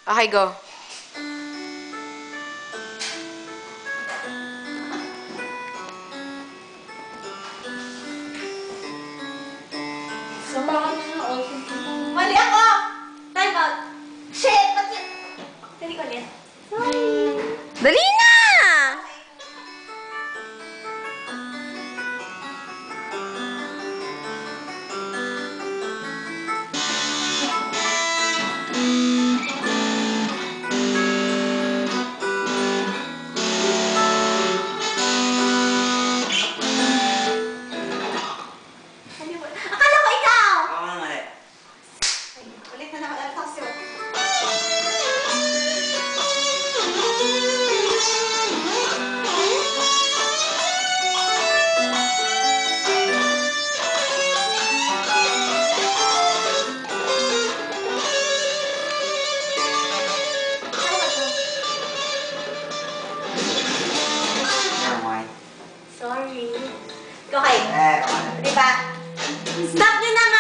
Okay, go. Samahan mo na all yung people. Mali ako! Time out! Shit! Ba't yun? Dali ko ulit. Sorry. Dali na! Akala ko ikaw! Ako nga mali. Ay, ulit na naman ang taksyo. Never mind. Sorry. Okay. Eh, ako na. Diba? Stop nyo na nga!